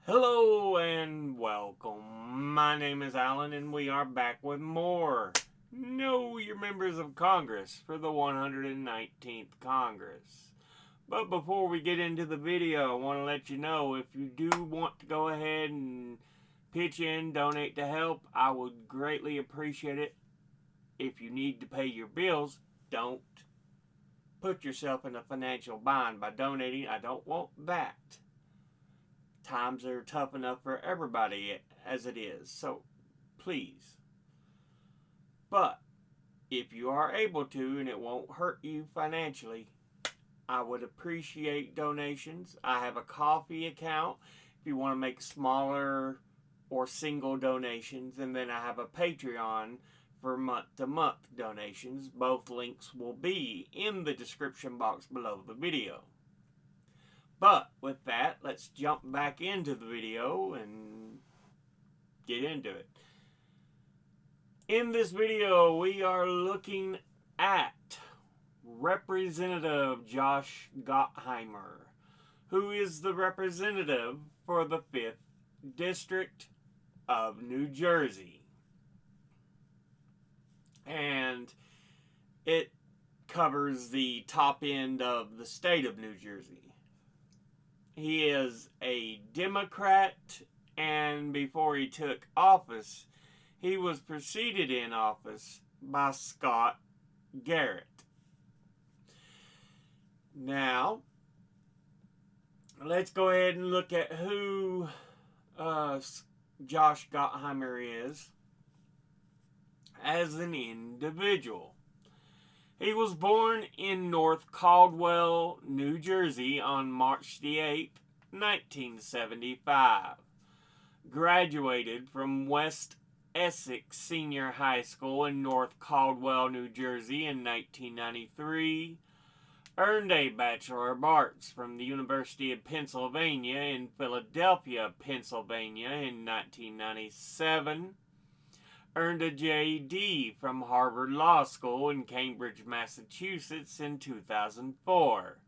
Hello and welcome. My name is Alan and we are back with more Know Your Members of Congress for the 119th Congress. But before we get into the video, I want to let you know if you do want to go ahead and pitch in, donate to help, I would greatly appreciate it. If you need to pay your bills, don't put yourself in a financial bind by donating. I don't want that. Times are tough enough for everybody as it is, so please. But if you are able to and it won't hurt you financially, I would appreciate donations. I have a coffee account if you want to make smaller or single donations, and then I have a Patreon for month-to-month donations. Both links will be in the description box below the video. But with that, let's jump back into the video and get into it. In this video, we are looking at Representative Josh Gottheimer, who is the representative for the 5th District of New Jersey. And it covers the top end of the state of New Jersey. He is a Democrat, and before he took office, he was preceded in office by Scott Garrett. Now, let's go ahead and look at who Josh Gottheimer is as an individual. He was born in North Caldwell, New Jersey on March the 8th, 1975. Graduated from West Essex Senior High School in North Caldwell, New Jersey in 1993. Earned a Bachelor of Arts from the University of Pennsylvania in Philadelphia, Pennsylvania in 1997. Earned a JD from Harvard Law School in Cambridge, Massachusetts in 2004.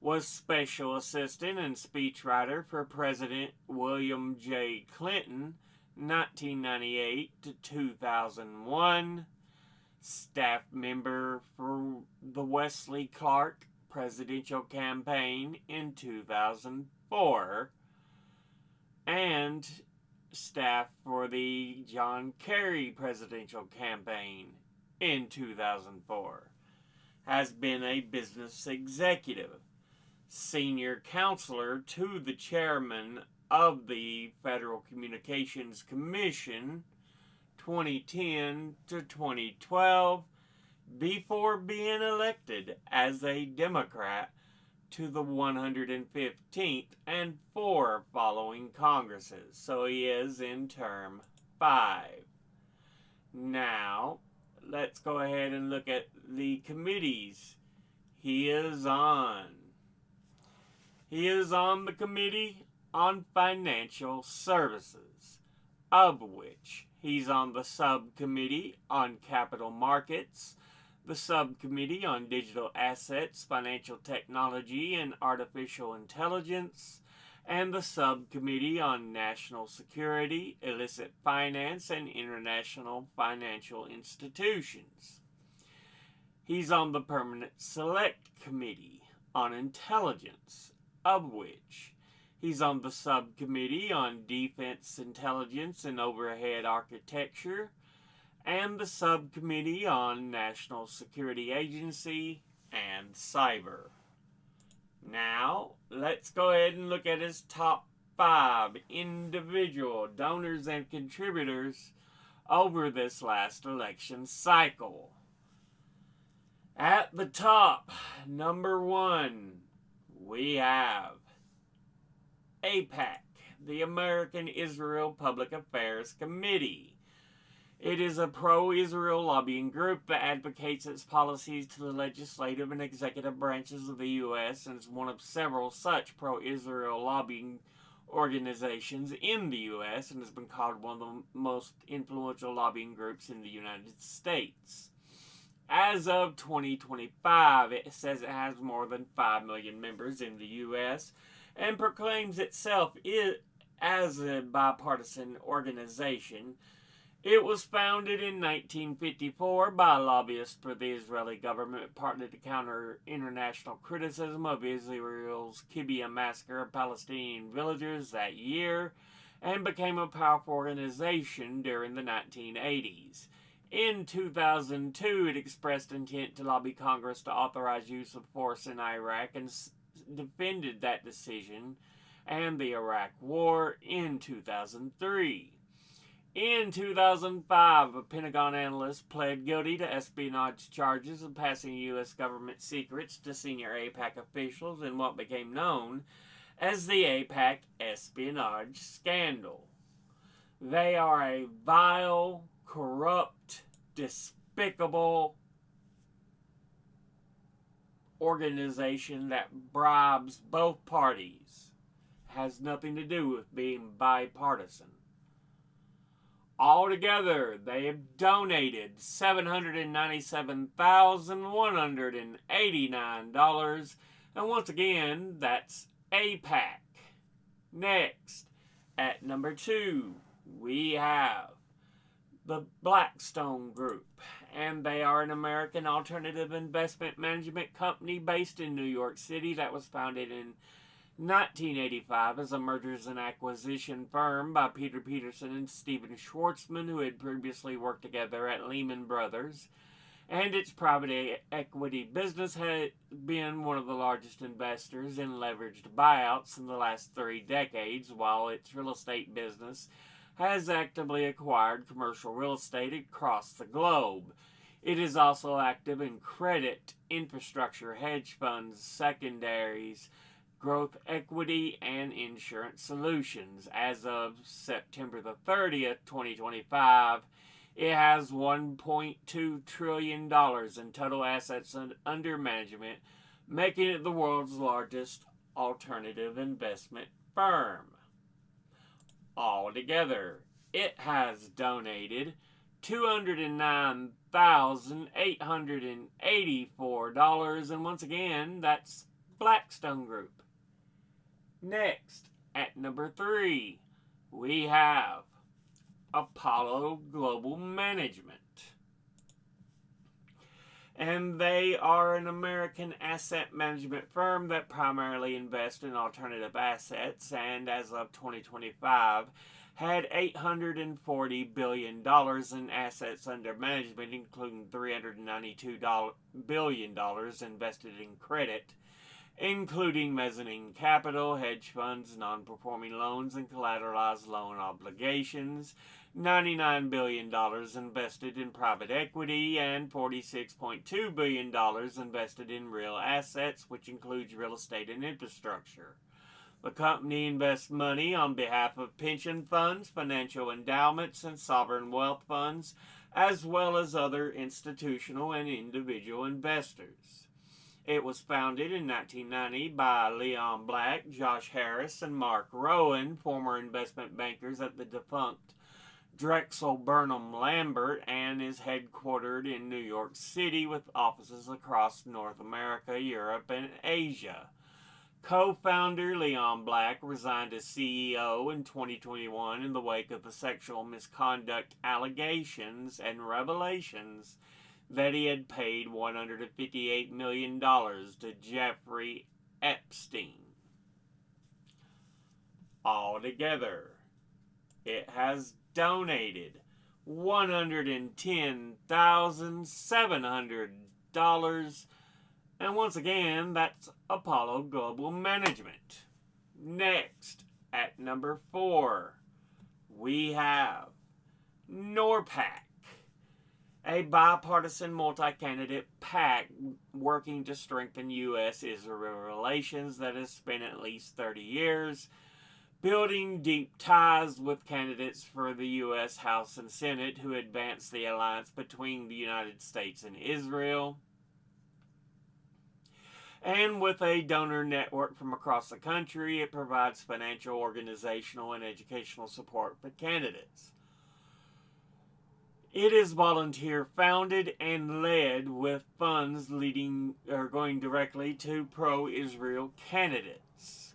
Was Special Assistant and Speechwriter for President William J. Clinton, 1998 to 2001. Staff member for the Wesley Clark presidential campaign in 2004. And staff for the John Kerry presidential campaign in 2004. Has been a business executive, senior counselor to the chairman of the Federal Communications Commission 2010 to 2012 before being elected as a Democrat to the 115th and 4 following Congresses. So he is in term 5. Now, let's go ahead and look at the committees he is on. He is on the Committee on Financial Services, of which he's on the Subcommittee on Capital Markets, the Subcommittee on Digital Assets, Financial Technology, and Artificial Intelligence, and the Subcommittee on National Security, Illicit Finance, and International Financial Institutions. He's on the Permanent Select Committee on Intelligence, of which he's on the Subcommittee on Defense Intelligence and Overhead Architecture, and the Subcommittee on National Security Agency and Cyber. Now, let's go ahead and look at his top 5 individual donors and contributors over this last election cycle. At the top, number 1, we have AIPAC, the American Israel Public Affairs Committee. It is a pro-Israel lobbying group that advocates its policies to the legislative and executive branches of the U.S. and is one of several such pro-Israel lobbying organizations in the U.S. and has been called one of the most influential lobbying groups in the United States. As of 2025, it says it has more than 5 million members in the U.S. and proclaims itself as a bipartisan organization. It was founded in 1954 by lobbyists for the Israeli government, partly to counter international criticism of Israel's Kibbutz massacre of Palestinian villagers that year, and became a powerful organization during the 1980s. In 2002, it expressed intent to lobby Congress to authorize use of force in Iraq and defended that decision and the Iraq War in 2003. In 2005, a Pentagon analyst pled guilty to espionage charges of passing U.S. government secrets to senior AIPAC officials in what became known as the AIPAC espionage scandal. They are a vile, corrupt, despicable organization that bribes both parties. Has nothing to do with being bipartisan. Altogether, they have donated $797,189. And once again, that's AIPAC. Next, at number 2, we have the Blackstone Group. And they are an American alternative investment management company based in New York City that was founded in 1985 as a mergers and acquisition firm by Peter Peterson and Stephen Schwartzman, who had previously worked together at Lehman Brothers. And its private equity business had been one of the largest investors in leveraged buyouts in the last 3 decades, while its real estate business has actively acquired commercial real estate across the globe. It is also active in credit, infrastructure, hedge funds, secondaries, growth equity, and insurance solutions. As of September the 30th, 2025, it has $1.2 trillion in total assets under management, making it the world's largest alternative investment firm. Altogether, it has donated $209,884, and once again, that's Blackstone Group. Next, at number 3, we have Apollo Global Management. And they are an American asset management firm that primarily invests in alternative assets, and as of 2025, had $840 billion in assets under management, including $392 billion invested in credit, including mezzanine capital, hedge funds, non-performing loans, and collateralized loan obligations, $99 billion invested in private equity, and $46.2 billion invested in real assets, which includes real estate and infrastructure. The company invests money on behalf of pension funds, financial endowments, and sovereign wealth funds, as well as other institutional and individual investors. It was founded in 1990 by Leon Black, Josh Harris, and Mark Rowan, former investment bankers at the defunct Drexel Burnham Lambert, and is headquartered in New York City with offices across North America, Europe, and Asia. Co-founder Leon Black resigned as CEO in 2021 in the wake of the sexual misconduct allegations and revelations that he had paid $158 million to Jeffrey Epstein. Altogether, it has donated $110,700, and once again, that's Apollo Global Management. Next, at number 4, we have NORPAC, a bipartisan multi-candidate PAC working to strengthen U.S.-Israel relations that has spent at least 30 years building deep ties with candidates for the U.S. House and Senate who advance the alliance between the United States and Israel. And with a donor network from across the country, it provides financial, organizational, and educational support for candidates. It is volunteer-founded and led, with funds going directly to pro-Israel candidates.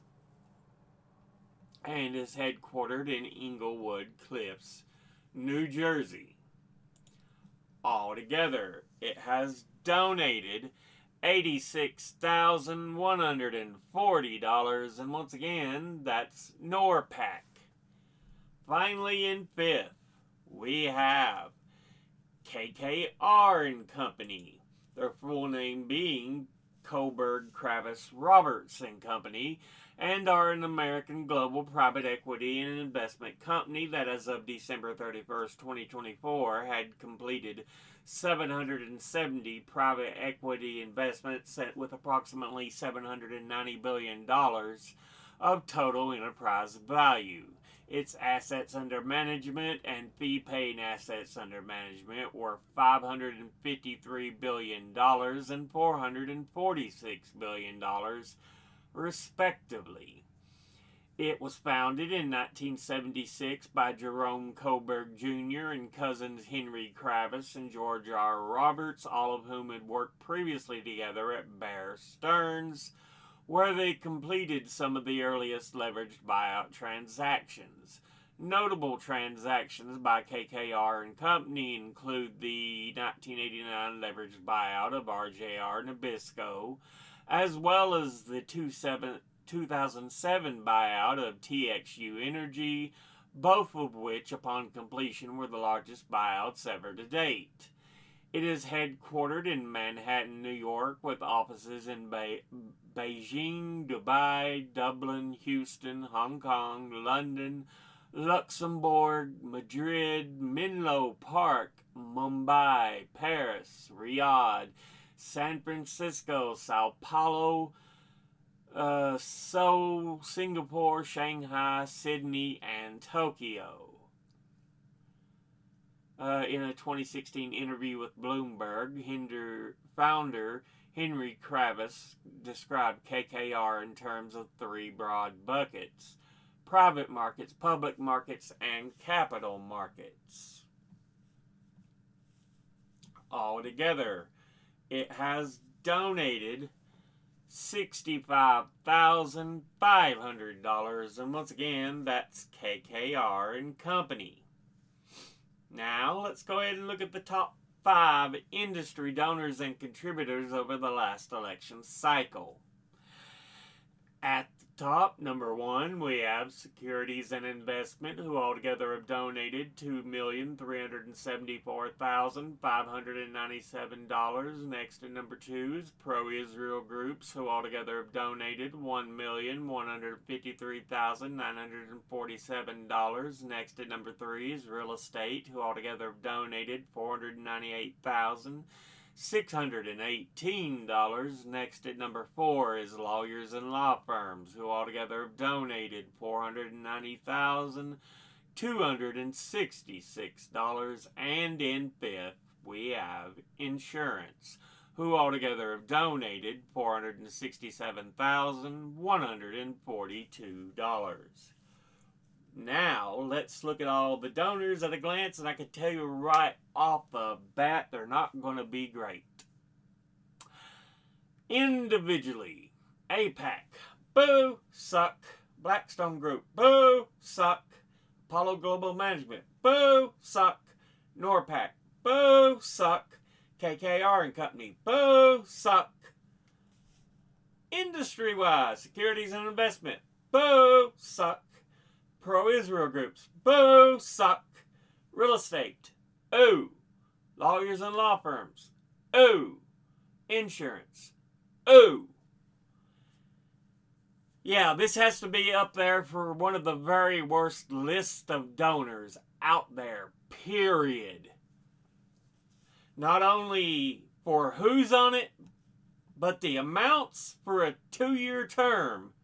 and is headquartered in Englewood Cliffs, New Jersey. Altogether, it has donated $86,140, and once again, that's NORPAC. Finally, in fifth, we have KKR and Company, their full name being Kohlberg Kravis Roberts and Company, and are an American global private equity and investment company that, as of December 31st, 2024, had completed 770 private equity investments with approximately $790 billion of total enterprise value. Its assets under management and fee-paying assets under management were $553 billion and $446 billion, respectively. It was founded in 1976 by Jerome Kohlberg Jr. and cousins Henry Kravis and George R. Roberts, all of whom had worked previously together at Bear Stearns, where they completed some of the earliest leveraged buyout transactions. Notable transactions by KKR and Company include the 1989 leveraged buyout of RJR Nabisco, as well as the 2007 buyout of TXU Energy, both of which, upon completion, were the largest buyouts ever to date. It is headquartered in Manhattan, New York, with offices in Beijing, Dubai, Dublin, Houston, Hong Kong, London, Luxembourg, Madrid, Menlo Park, Mumbai, Paris, Riyadh, San Francisco, Sao Paulo, Seoul, Singapore, Shanghai, Sydney, and Tokyo. In a 2016 interview with Bloomberg, founder Henry Kravis described KKR in terms of three broad buckets: private markets, public markets, and capital markets. Altogether, it has donated $65,500, and once again, that's KKR and Company. Now, let's go ahead and look at the top 5 industry donors and contributors over the last election cycle. At the top, number 1, we have Securities and Investment, who altogether have donated $2,374,597. Next at number 2 is Pro-Israel Groups, who altogether have donated $1,153,947. Next at number 3 is Real Estate, who altogether have donated $498,618. Next at number 4 is Lawyers and Law Firms, who altogether have donated $490,266. And in fifth, we have Insurance, who altogether have donated $467,142. Now, let's look at all the donors at a glance, and I can tell you right off the bat, they're not going to be great. Individually, APAC, boo, suck. Blackstone Group, boo, suck. Apollo Global Management, boo, suck. NORPAC, boo, suck. KKR and Company, boo, suck. Industry-wise, Securities and Investment, boo, suck. Pro-Israel Groups, boo, suck. Real Estate, ooh. Lawyers and Law Firms, ooh. Insurance, ooh. Yeah, this has to be up there for one of the very worst lists of donors out there, period. Not only for who's on it, but the amounts for a 2-year term.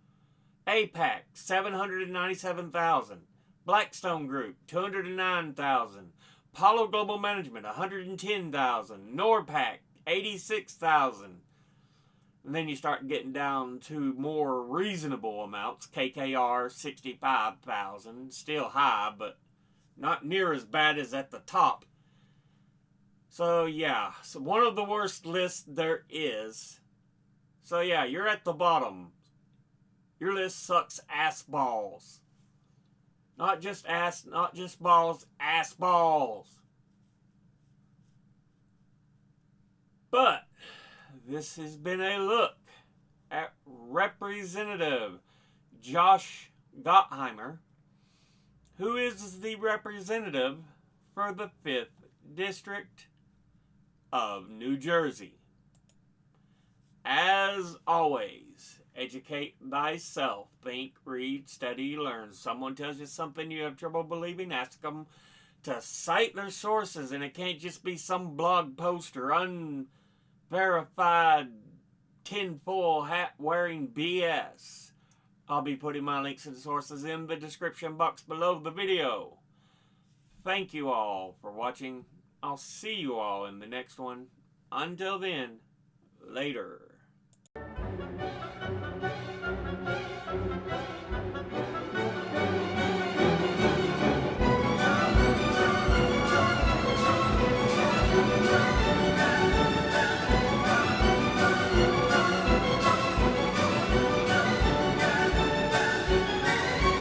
APAC, $797,000. Blackstone Group, $209,000. Apollo Global Management, $110,000. NORPAC, $86,000. And then you start getting down to more reasonable amounts. KKR, $65,000. Still high, but not near as bad as at the top. So yeah, so one of the worst lists there is. So yeah, you're at the bottom. Your list sucks ass balls. Not just ass, not just balls, ass balls. But this has been a look at Representative Josh Gottheimer, who is the representative for the 5th District of New Jersey. As always, educate thyself. Think, read, study, learn. Someone tells you something you have trouble believing, ask them to cite their sources, and it can't just be some blog post or unverified tinfoil hat wearing BS. I'll be putting my links and sources in the description box below the video. Thank you all for watching. I'll see you all in the next one. Until then, later.